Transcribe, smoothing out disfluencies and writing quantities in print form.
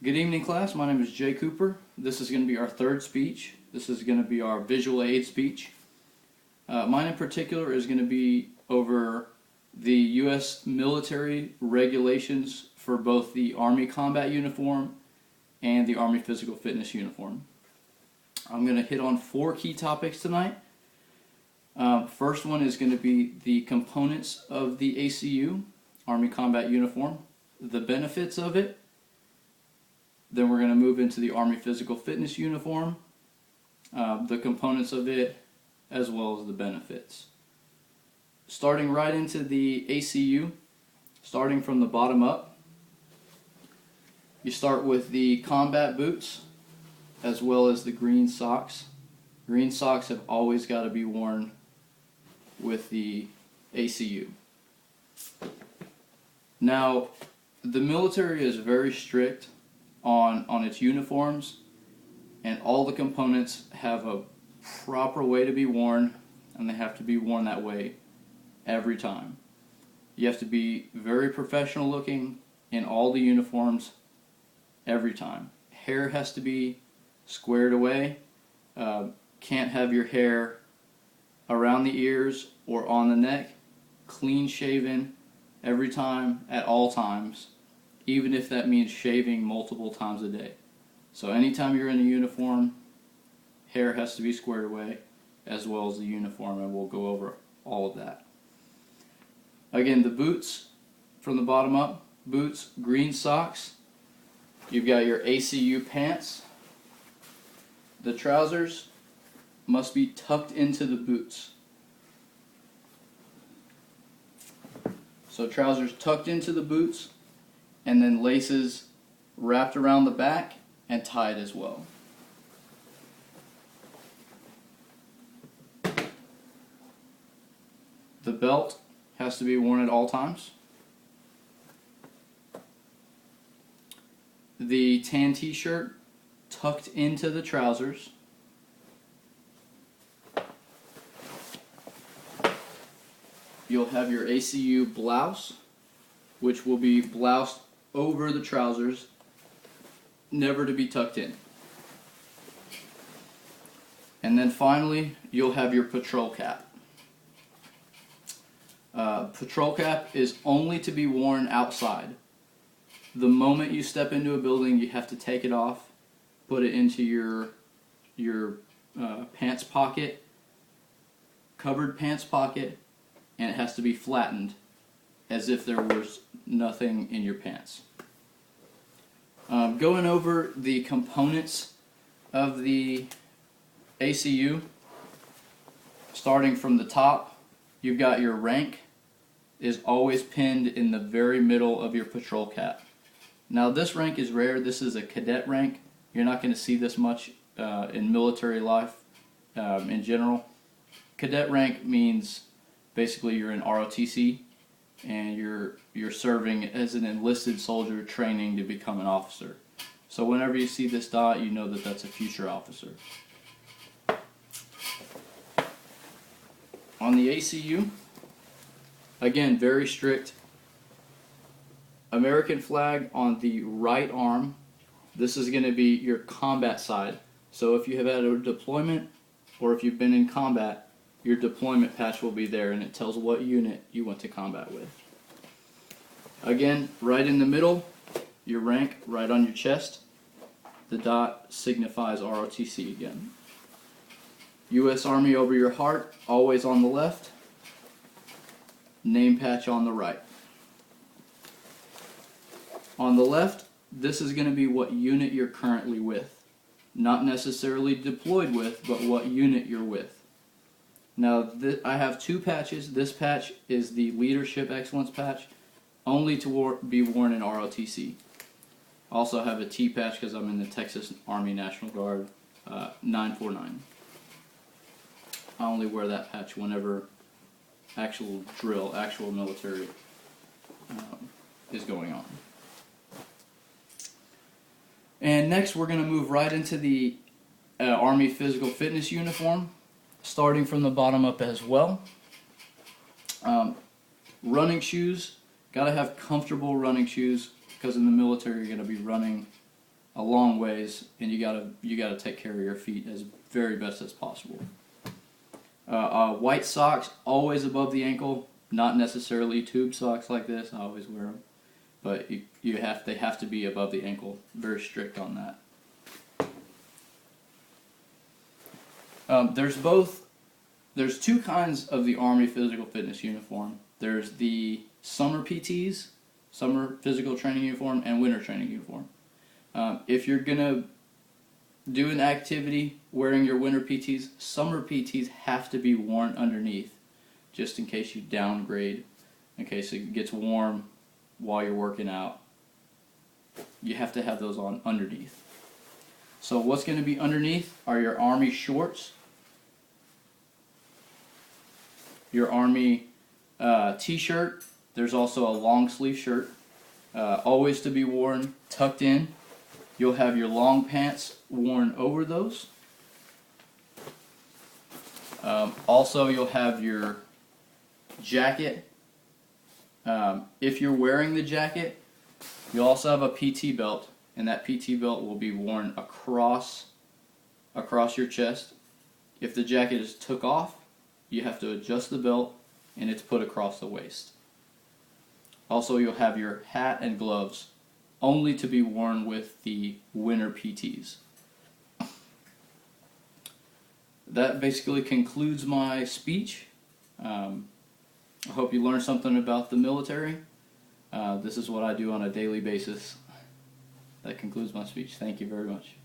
Good evening, class. My name is Jay Cooper. This is going to be our third speech. This is going to be our visual aid speech. Mine in particular is going to be over the U.S. military regulations for both the Army combat uniform and the Army physical fitness uniform. I'm going to hit on 4 key topics tonight. First one is going to be the components of the ACU, Army combat uniform, the benefits of it. Then we're going to move into the Army physical fitness uniform, the components of it, as well as the benefits. Starting right into the ACU, starting from the bottom up, you start with the combat boots, as well as the green socks. Green socks have always got to be worn with the ACU. Now, the military is very strict on its uniforms, and all the components have a proper way to be worn, and they have to be worn that way every time. You have to be very professional looking in all the uniforms every time. Hair has to be squared away. Can't have your hair around the ears or on the neck. Clean shaven every time, at all times, even if that means shaving multiple times a day. So anytime you're in a uniform, hair has to be squared away, as well as the uniform, and we'll go over all of that. Again, the boots, from the bottom up, boots, green socks. You've got your ACU pants. The trousers must be tucked into the boots. So trousers tucked into the boots, and then laces wrapped around the back and tied as well. The belt has to be worn at all times. The tan t-shirt tucked into the trousers. You'll have your ACU blouse, which will be bloused over the trousers, never to be tucked in. And then finally, you'll have your patrol cap. Patrol cap is only to be worn outside. The moment you step into a building, you have to take it off, put it into your pants pocket, covered pants pocket, and it has to be flattened as if there was nothing in your pants. Going over the components of the ACU, starting from the top, you've got your rank is always pinned in the very middle of your patrol cap. Now this rank is rare. This is a cadet rank. You're not going to see this much in military life in general. Cadet rank means basically you're in ROTC and you're serving as an enlisted soldier training to become an officer. So whenever you see this dot, you know that that's a future officer. On the ACU, again, very strict. American flag on the right arm. This is going to be your combat side. So if you have had a deployment or if you've been in combat, your deployment patch will be there, and it tells what unit you went to combat with. Again, right in the middle, your rank right on your chest. The dot signifies ROTC again. U.S. Army over your heart, always on the left. Name patch on the right. On the left, this is going to be what unit you're currently with. Not necessarily deployed with, but what unit you're with. Now, I have 2 patches. This patch is the Leadership Excellence patch, only to be worn in ROTC. Also have a T patch because I'm in the Texas Army National Guard 949. I only wear that patch whenever actual drill, actual military is going on. And next we're going to move right into the Army physical fitness uniform, starting from the bottom up as well. Running shoes, got to have comfortable running shoes because in the military you're going to be running a long ways, and you gotta take care of your feet as very best as possible. White socks always above the ankle, not necessarily tube socks like this. I always wear them, but they have to be above the ankle. Very strict on that. There's two kinds of the Army physical fitness uniform. There's the summer PTs, summer physical training uniform, and winter training uniform. If you're gonna do an activity wearing your winter PTs, summer PTs have to be worn underneath, just in case you downgrade, in case it gets warm while you're working out. You have to have those on underneath. So what's going to be underneath are your Army shorts, your Army t-shirt. There's also a long sleeve shirt, always to be worn tucked in. You'll have your long pants worn over those. Also, you'll have your jacket. If you're wearing the jacket, you'll also have a PT belt, and that PT belt will be worn across your chest. If the jacket is took off, you have to adjust the belt, and it's put across the waist. Also, you'll have your hat and gloves, only to be worn with the winter PTs. That basically concludes my speech. I hope you learned something about the military. This is what I do on a daily basis. That concludes my speech. Thank you very much.